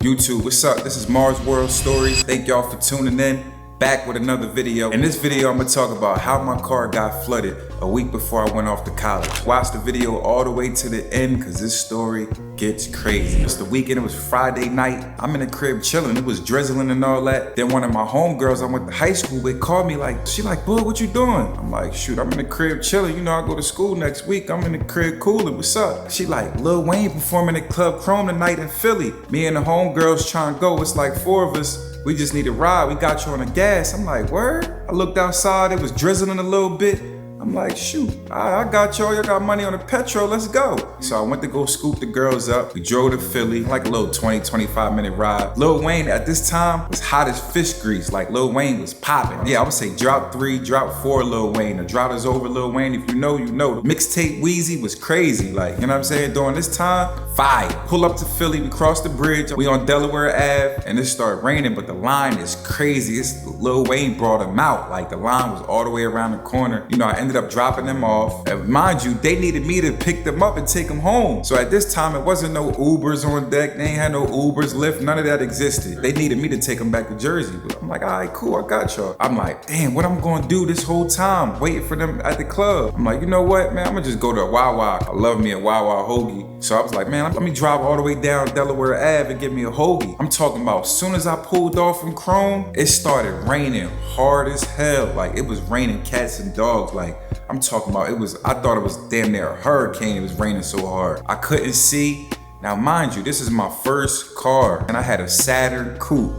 YouTube, what's up? This is Lamarsworld Stories. Thank y'all for tuning in. Back with another video. In this video, I'm gonna talk about how my car got flooded a week before I went off to college. Watch the video all the way to the end because this story gets crazy. It's the weekend, it was Friday night. I'm in the crib chilling. It was drizzling and all that. Then one of my homegirls I went to high school with called me she like, "Bud, what you doing?" I'm like, "Shoot, I'm in the crib chilling. You know, I go to school next week. I'm in the crib cooling. What's up?" She like, "Lil Wayne performing at Club Chrome tonight in Philly. Me and the homegirls trying to go. It's like 4 of us. We just need a ride. We got you on the gas." I'm like, "Word?" I looked outside. It was drizzling a little bit. I'm like, "Shoot, I got y'all. Y'all got money on the petrol. Let's go." So I went to go scoop the girls up. We drove to Philly, like a little 20, 25 minute ride. Lil Wayne at this time was hot as fish grease. Like Lil Wayne was popping. Yeah, I would say drop 3, drop 4 Lil Wayne. The drought is over Lil Wayne. If you know, you know. The mixtape Wheezy was crazy. Like, you know what I'm saying? During this time, fire. Pull up to Philly, we cross the bridge. We on Delaware Ave, and it started raining, but the line is crazy. It's Lil Wayne brought him out. Like, the line was all the way around the corner. You know, I ended up dropping them off. And mind you, they needed me to pick them up and take them home. So at this time, it wasn't no Ubers on deck. They ain't had no Ubers, Lyft, none of that existed. They needed me to take them back to Jersey. But I'm like, "All right, cool, I got y'all." I'm like, "Damn, what I'm gonna do this whole time, waiting for them at the club?" I'm like, "You know what, man, I'm gonna just go to a Wawa. I love me a Wawa hoagie." So I was like, "Man, let me drive all the way down Delaware Ave and get me a hoagie." I'm talking about, as soon as I pulled off from Chrome, it started raining hard as hell. Like, it was raining cats and dogs. Like, I'm talking about, I thought it was damn near a hurricane. It was raining so hard. I couldn't see. Now, mind you, this is my first car, and I had a Saturn coupe.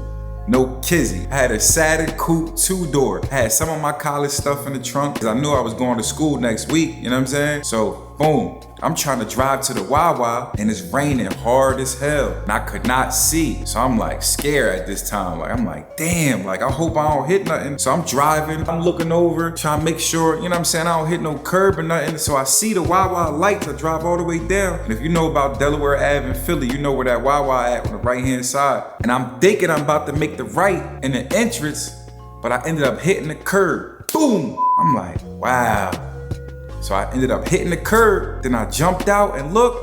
No kizzy. I had a Saturn coupe 2-door. I had some of my college stuff in the trunk because I knew I was going to school next week, you know what I'm saying? So, boom. I'm trying to drive to the Wawa and it's raining hard as hell and I could not see. So I'm like scared at this time. Like, I'm like, damn, like I hope I don't hit nothing. So I'm driving, I'm looking over, trying to make sure, you know what I'm saying, I don't hit no curb or nothing. So I see the Wawa lights, I drive all the way down. And if you know about Delaware Ave in Philly, you know where that Wawa at on the right hand side. And I'm thinking I'm about to make the right in the entrance, but I ended up hitting the curb. Boom! I'm like, wow. So I ended up hitting the curb, then I jumped out and looked,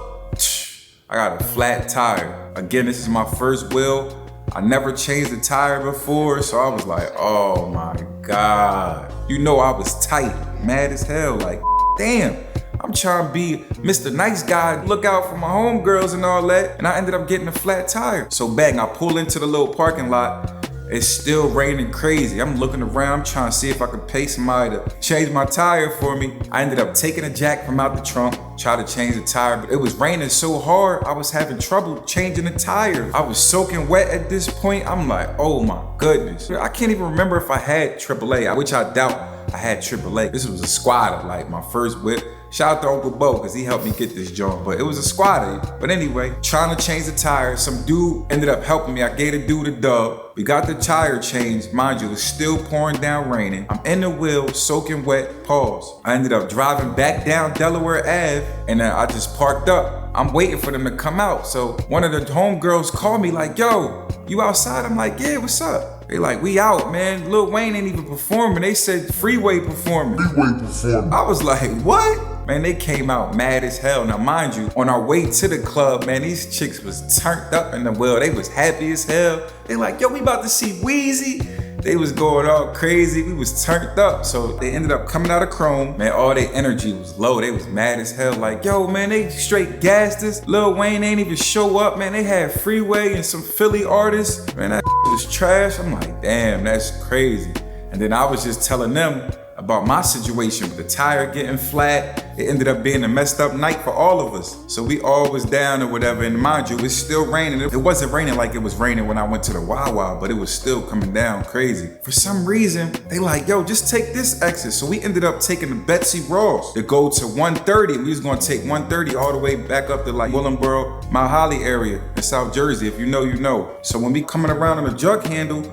I got a flat tire. Again, this is my first wheel. I never changed the tire before, so I was like, oh my God. You know I was tight, mad as hell, like, damn. I'm trying to be Mr. Nice Guy, look out for my homegirls and all that, and I ended up getting a flat tire. So bang, I pull into the little parking lot. It's still raining crazy. I'm looking around, trying to see if I could pay somebody to change my tire for me. I ended up taking a jack from out the trunk, tried to change the tire, but it was raining so hard, I was having trouble changing the tire. I was soaking wet at this point. I'm like, oh my goodness. I can't even remember if I had AAA, which I doubt I had AAA. This was a squatter, like my first whip. Shout out to Uncle Bo, because he helped me get this joint, but it was a squatter. But anyway, trying to change the tire, some dude ended up helping me. I gave the dude a dub. We got the tire changed. Mind you, it's still pouring down raining. I'm in the wheel, soaking wet, pause. I ended up driving back down Delaware Ave, and then I just parked up. I'm waiting for them to come out. So one of the homegirls called me like, "Yo, you outside?" I'm like, "Yeah, what's up?" They like, "We out, man. Lil Wayne ain't even performing." They said Freeway performing. I was like, what? Man, they came out mad as hell. Now, mind you, on our way to the club, man, these chicks was turned up in the wheel. They was happy as hell. They like, "Yo, we about to see Wheezy." They was going all crazy. We was turned up. So they ended up coming out of Chrome. Man, all their energy was low. They was mad as hell. Like, "Yo, man, they straight gassed us. Lil Wayne ain't even show up, man. They had Freeway and some Philly artists. Man, that was trash." I'm like, damn, that's crazy. And then I was just telling them about my situation with the tire getting flat. It ended up being a messed up night for all of us. So we all was down or whatever, and mind you, it's still raining. It wasn't raining like it was raining when I went to the Wawa, but it was still coming down crazy. For some reason, they like, "Yo, just take this exit." So we ended up taking the Betsy Ross to go to 130. We was gonna take 130 all the way back up to like Willenboro, Mount Holly area in South Jersey. If you know, you know. So when we coming around on the jug handle,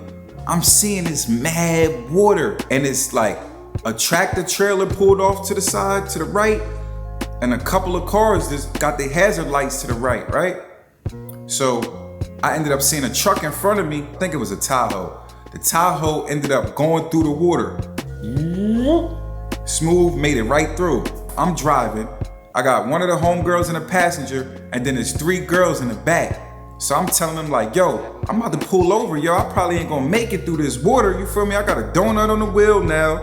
I'm seeing this mad water, and it's like, a tractor trailer pulled off to the side, to the right, and a couple of cars just got their hazard lights to the right, right? So I ended up seeing a truck in front of me. I think it was a Tahoe. The Tahoe ended up going through the water. Smooth, made it right through. I'm driving. I got one of the homegirls in the passenger, and then there's 3 girls in the back. So I'm telling him like, yo, I'm about to pull over, yo. I probably ain't gonna make it through this water, you feel me? I got a donut on the wheel now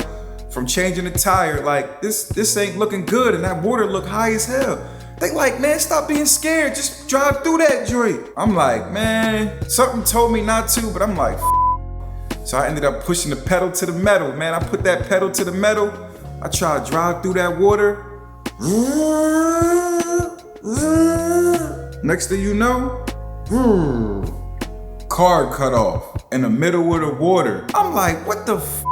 from changing the tire. Like, this ain't looking good, and that water look high as hell. They like, man, stop being scared. Just drive through that joint. I'm like, man, something told me not to, but I'm like, so I ended up pushing the pedal to the metal, man. I put that pedal to the metal. I tried to drive through that water. Next thing you know, car cut off in the middle of the water. I'm like, what the f?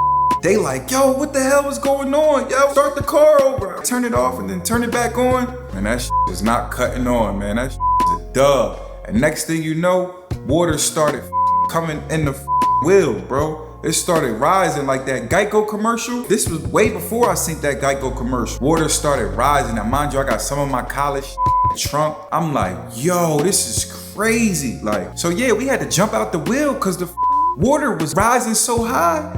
They like, yo, what the hell is going on? Yo, start the car over. I turn it off and then turn it back on. Man, that shit is not cutting on, man. That shit is a dub. And next thing you know, water started coming in the wheel, bro. It started rising like that Geico commercial. This was way before I seen that Geico commercial. Water started rising. Now, mind you, I got some of my college in the trunk. I'm like, yo, this is crazy. Like, so yeah, we had to jump out the wheel because the water was rising so high.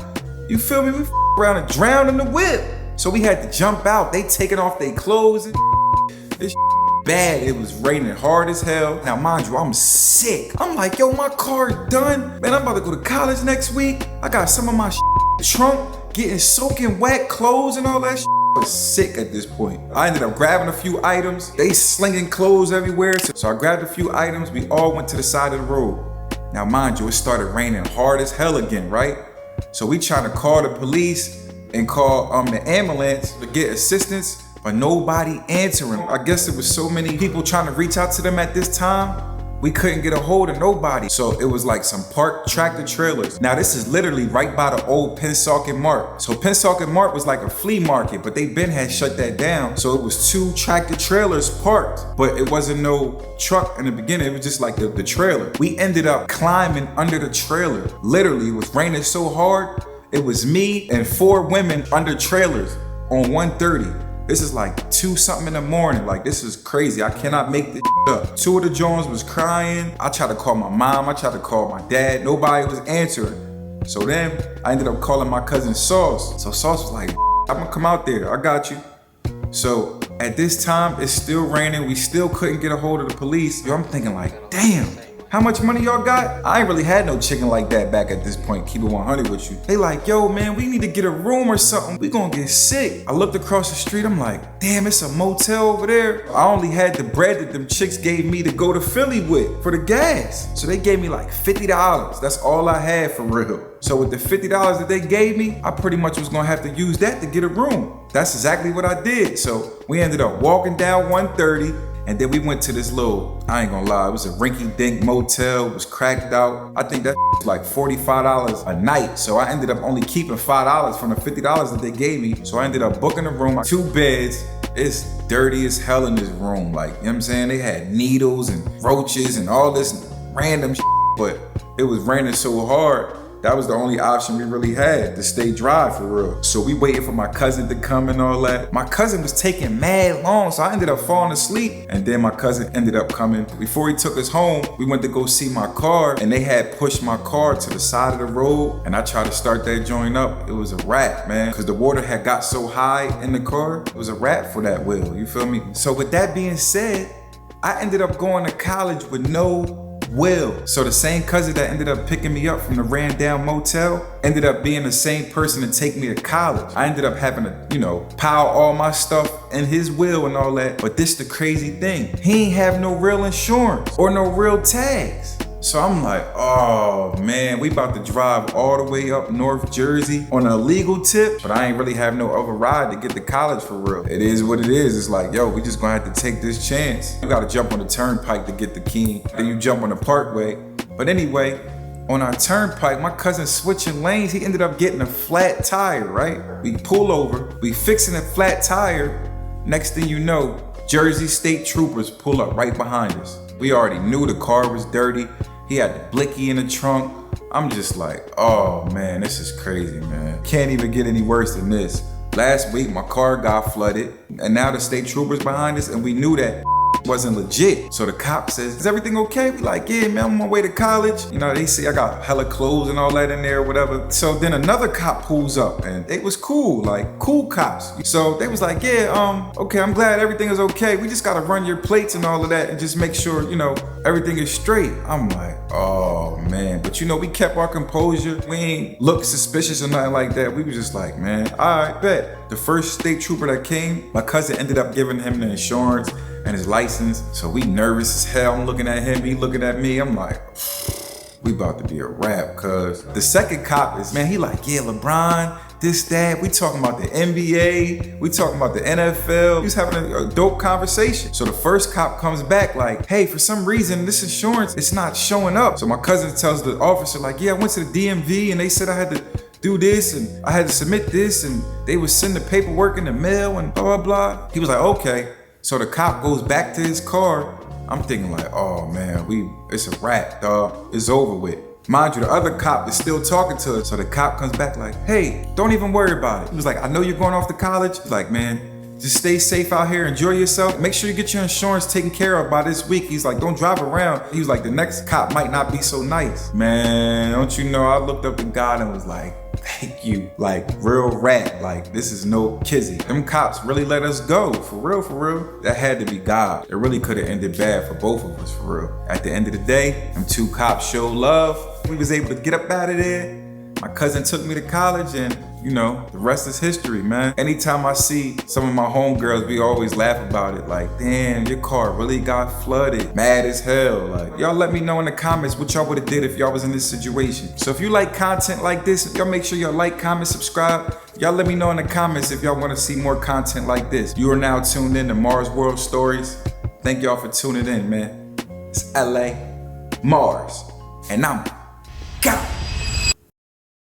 You feel me? We around and drowned in the whip. So we had to jump out. They taking off their clothes and this bad. It was raining hard as hell. Now, mind you, I'm sick. I'm like, yo, my car done. Man, I'm about to go to college next week. I got some of my trunk getting soaking wet, clothes and all that shit. I was sick at this point. I ended up grabbing a few items. They slinging clothes everywhere. So I grabbed a few items. We all went to the side of the road. Now, mind you, it started raining hard as hell again, right? So we trying to call the police and call the ambulance to get assistance, but nobody answering. I guess there was so many people trying to reach out to them at this time, we couldn't get a hold of nobody. So it was like some parked tractor trailers. Now this is literally right by the old Pennsauken Mart. So Pennsauken Mart was like a flea market, but they been had shut that down. So it was 2 tractor trailers parked, but it wasn't no truck in the beginning. It was just like the trailer. We ended up climbing under the trailer. Literally, it was raining so hard. It was me and 4 women under trailers on 130. This is like 2 something in the morning. Like, this is crazy. I cannot make this up. 2 of the Jones was crying. I tried to call my mom. I tried to call my dad. Nobody was answering. So then I ended up calling my cousin Sauce. So Sauce was like, I'm gonna come out there. I got you. So at this time, it's still raining. We still couldn't get a hold of the police. Yo, I'm thinking like, damn. How much money y'all got? I ain't really had no chicken like that back at this point, keep it 100 with you. They like, yo, man, we need to get a room or something. We gonna get sick. I looked across the street, I'm like, damn, it's a motel over there. I only had the bread that them chicks gave me to go to Philly with for the gas. So they gave me like $50. That's all I had for real. So with the $50 that they gave me, I pretty much was gonna have to use that to get a room. That's exactly what I did. So we ended up walking down 130, and then we went to this little, I ain't gonna lie, it was a rinky-dink motel. It was cracked out. I think that was like $45 a night. So I ended up only keeping $5 from the $50 that they gave me. So I ended up booking a room, 2 beds. It's dirty as hell in this room. Like, you know what I'm saying? They had needles and roaches and all this random shit, but it was raining so hard. That was the only option we really had, to stay dry for real. So we waited for my cousin to come and all that. My cousin was taking mad long, so I ended up falling asleep. And then my cousin ended up coming. Before he took us home, we went to go see my car, and they had pushed my car to the side of the road, and I tried to start that joint up. It was a wrap, man, because the water had got so high in the car. It was a wrap for that wheel, you feel me? So with that being said, I ended up going to college with no will. So the same cousin that ended up picking me up from the ran down motel ended up being the same person to take me to college. I ended up having to, pile all my stuff in his will and all that. But this the crazy thing. He ain't have no real insurance or no real tags. So I'm like, oh man, we about to drive all the way up North Jersey on a legal tip, but I ain't really have no other ride to get to college for real. It is what it is. It's like, yo, we just gonna have to take this chance. You gotta jump on the turnpike to get the key. Then you jump on the parkway. But anyway, on our turnpike, my cousin switching lanes, he ended up getting a flat tire, right? We pull over, we fixing a flat tire. Next thing you know, Jersey State Troopers pull up right behind us. We already knew the car was dirty. He had the blicky in the trunk. I'm just like, oh man, this is crazy, man. Can't even get any worse than this. Last week, my car got flooded, and now the state troopers behind us, and we knew that wasn't legit. So the cop says, is everything okay? We like, yeah, man, I'm on my way to college. You know, they say I got hella clothes and all that in there, whatever. So then another cop pulls up and it was cool, like cool cops. So they was like, yeah, okay, I'm glad everything is okay. We just gotta run your plates and all of that and just make sure, you know, everything is straight. I'm like, oh man. But you know, we kept our composure. We ain't look suspicious or nothing like that. We was just like, man, all right, bet. The first state trooper that came, my cousin ended up giving him the insurance and his license. So we nervous as hell. I'm looking at him, he looking at me. I'm like, we about to be a wrap, cuz. The second cop is, man, he like, yeah, LeBron, this, that. We talking about the NBA. We talking about the NFL. He was having a dope conversation. So the first cop comes back like, hey, for some reason, this insurance, it's not showing up. So my cousin tells the officer like, yeah, I went to the DMV and they said I had to do this and I had to submit this and they would send the paperwork in the mail and blah, blah, blah. He was like, okay. So the cop goes back to his car. I'm thinking like, oh man, it's a wrap, dog. It's over with. Mind you, the other cop is still talking to us. So the cop comes back like, hey, don't even worry about it. He was like, I know you're going off to college. He's like, man, just stay safe out here, enjoy yourself. Make sure you get your insurance taken care of by this week. He's like, don't drive around. He was like, the next cop might not be so nice. Man, don't you know, I looked up at God and was like, thank you. Like, real rat. Like, this is no kizzy. Them cops really let us go. For real, for real. That had to be God. It really could have ended bad for both of us, for real. At the end of the day, them two cops showed love. We was able to get up out of there. My cousin took me to college and, you know, the rest is history, man. Anytime I see some of my homegirls, we always laugh about it. Like, damn, your car really got flooded. Mad as hell. Like, y'all let me know in the comments what y'all would have did if y'all was in this situation. So if you like content like this, y'all make sure y'all like, comment, subscribe. Y'all let me know in the comments if y'all want to see more content like this. You are now tuned in to Lamarsworld Stories. Thank y'all for tuning in, man. It's LA, Mars, and I'm